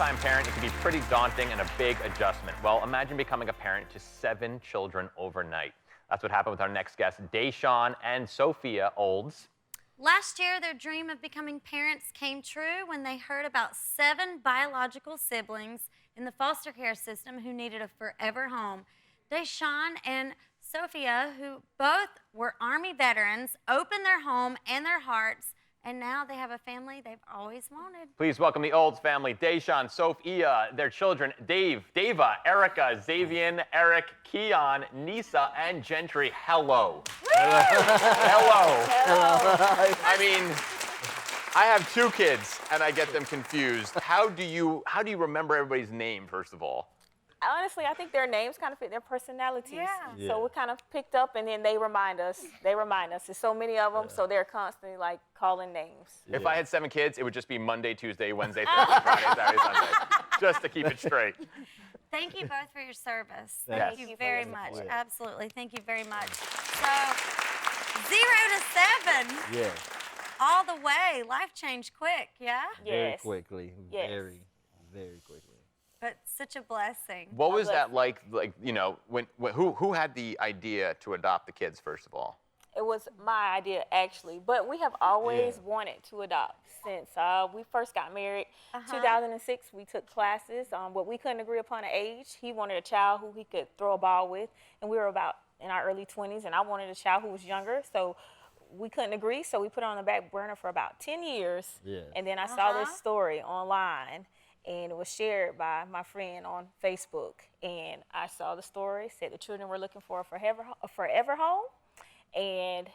first-time parent, it can be pretty daunting and a big adjustment. Well, imagine becoming a parent to 7 children overnight. That's what happened with our next guest, Dashoan and Sofia Olds. Last year, their dream of becoming parents came true when they heard about 7 biological siblings in the foster care system who needed a forever home. Dashoan and Sofia, who both were Army veterans, opened their home and their hearts, and now they have a family they've always wanted. Please welcome the Olds family, Dashoan, Sofia, their children, Dava, Erica, Xavier, Eric, Keon, Nisa, and Gentry. Hello. Hello. Hello. I mean, I have 2 kids, and I get them confused. How do you remember everybody's name, first of all? Honestly, I think their names kind of fit their personalities. Yeah. So we kind of picked up, and then they remind us. There's so many of them, so they're constantly like calling names. If I had 7 kids, it would just be Monday, Tuesday, Wednesday, Thursday, Friday, Saturday, Sunday, just to keep it straight. Thank you both for your service. Yes. Thank you very much. support. Absolutely. Thank you very much. So, 0 to 7. Yeah. All the way. Life changed quick, yeah? Very Yes. quickly. Yes. Very, very quickly. But such a blessing. What was that like, you know, who had the idea to adopt the kids, first of all? It was my idea, actually, but we have always wanted to adopt since we first got married. 2006, we took classes, but we couldn't agree upon an age. He wanted a child who he could throw a ball with, and we were about in our early 20s, and I wanted a child who was younger, so we couldn't agree, so we put it on the back burner for about 10 years. Yeah. And then I saw this story online, and it was shared by my friend on Facebook. And I saw the story, said the children were looking for a forever home. And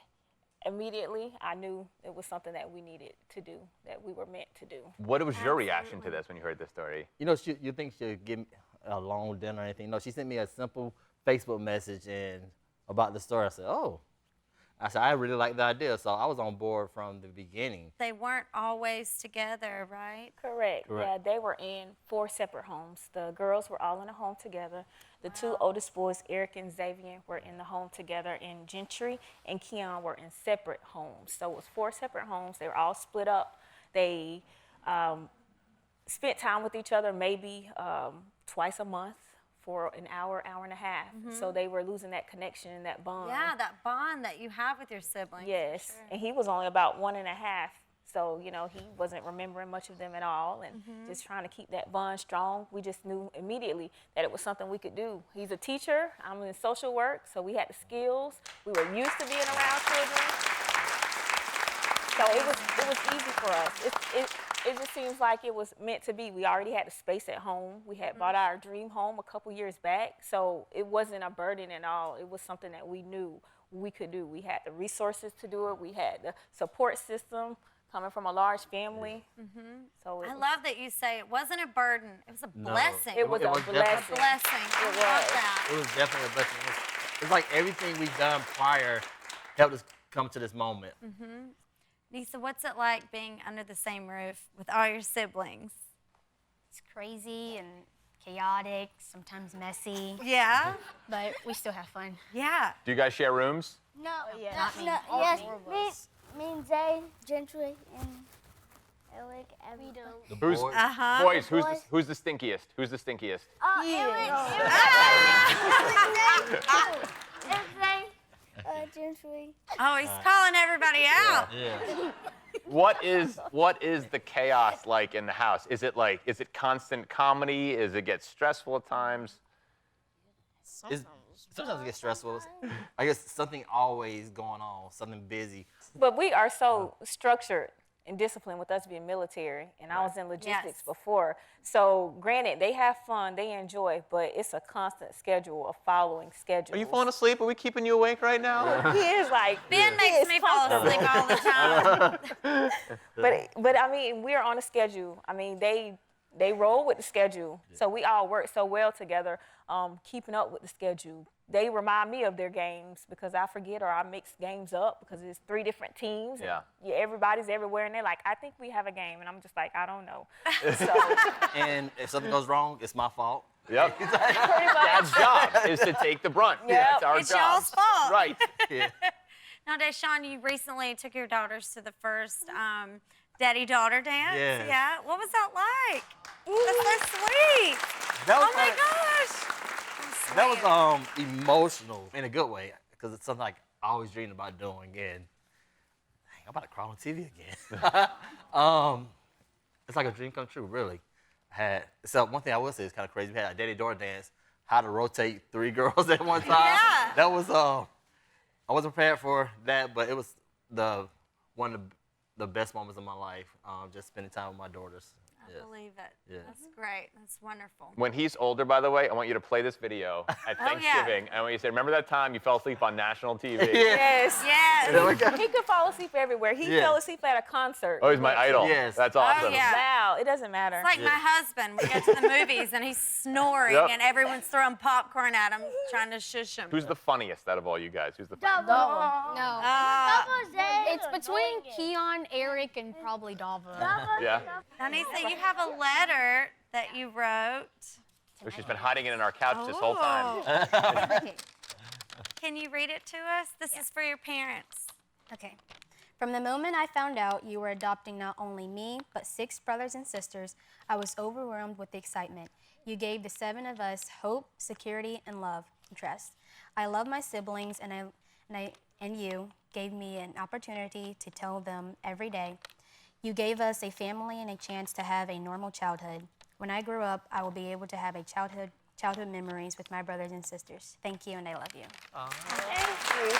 immediately I knew it was something that we needed to do, that we were meant to do. What was your reaction to this when you heard this story? You know, you think she'll give me a long dinner or anything. No, she sent me a simple Facebook message and about the story. I said, oh. I really like the idea, so I was on board from the beginning. They weren't always together, right? Correct. Yeah, they were in 4 separate homes. The girls were all in a home together. The 2 oldest boys, Eric and Xavier, were in the home together, and Gentry and Keon were in separate homes. So it was 4 separate homes. They were all split up. They spent time with each other maybe twice a month for an hour, hour and a half. So they were losing that connection and that bond. Yeah, that bond that you have with your siblings. Yes, Sure. and he was only about 1.5. So, you know, he wasn't remembering much of them at all, and just trying to keep that bond strong. We just knew immediately that it was something we could do. He's a teacher, I'm in social work, so we had the skills. We were used to being around children. So it was easy for us. It just seems like it was meant to be. We already had the space at home. We had bought our dream home a couple years back, so it wasn't a burden at all. It was something that we knew we could do. We had the resources to do it. We had the support system coming from a large family. So I love that you say it wasn't a burden. It was a blessing. It was a blessing. A blessing. I love that. It was definitely a blessing. It's like everything we've done prior helped us come to this moment. Nisa, what's it like being under the same roof with all your siblings? It's crazy and chaotic, sometimes messy, Yeah? but we still have fun. Yeah. Do you guys share rooms? No, Not me. All yes, 4 of us. me and Zay, Gentry, and Eric, we don't. The Who's, boys, boys, Boys. who's the stinkiest? Who's the stinkiest? Oh, Eric, Zay, Gentry. Oh, he's calling everybody out. yeah. What is the chaos like in the house? Is it constant comedy? Is it get stressful at times? Sometimes it gets stressful. I guess something always going on, something busy. But we are so structured and disciplined with us being military, and I was in logistics before. So granted, they have fun, they enjoy, but it's a constant schedule of following schedules. Are you falling asleep? Are we keeping you awake right now? He is like, Ben makes me fall asleep all the time. but I mean, we're on a schedule. I mean, they roll with the schedule, so we all work so well together, keeping up with the schedule. They remind me of their games because I forget or I mix games up because it's 3 different teams. Yeah. Everybody's everywhere, and they're like, I think we have a game, and I'm just like, I don't know. So And if something goes wrong, it's my fault. Yep. pretty much. Dad's job is to take the brunt. Yep. That's our It's job. y'all's fault. Right. Yeah. Now, Dashoan, you recently took your daughters to the first daddy-daughter dance. Yes. Yeah. What was that like? That's so That was Oh my like- gosh. That was emotional in a good way because it's something like I always dreamed about doing. And dang, I'm about to cry on TV again. It's like a dream come true, really. So one thing I will say is kind of crazy. We had a daddy door dance, how to rotate 3 girls at one time. Yeah. That was I wasn't prepared for that, but it was one of the best moments of my life. Just spending time with my daughters. I Yes. believe it. Yeah. That's great. That's wonderful. When he's older, by the way, I want you to play this video at Oh, yeah. Thanksgiving. And I want you to say, remember that time you fell asleep on national TV? Yes. Yes. He could fall asleep everywhere. He Yeah. fell asleep at a concert. Oh, he's my idol. Yes. That's awesome. yeah. Wow, it doesn't matter. It's like my husband. We go to the movies and he's snoring Yep. and everyone's throwing popcorn at him, trying to shush him. Who's the funniest out of all you guys? Who's the funniest? No. It's It's between Keon, Eric, and probably Dava. Yeah? Anissa, you have a letter that you wrote. Oh, she's been hiding it in our couch this whole time. Oh. Can you read it to us? This is for your parents. Okay. From the moment I found out you were adopting not only me, but 6 brothers and sisters, I was overwhelmed with excitement. You gave the 7 of us hope, security, and love and trust. I love my siblings, and you gave me an opportunity to tell them every day. You gave us a family and a chance to have a normal childhood. When I grow up, I will be able to have a childhood memories with my brothers and sisters. Thank you, and I love you. Thank you.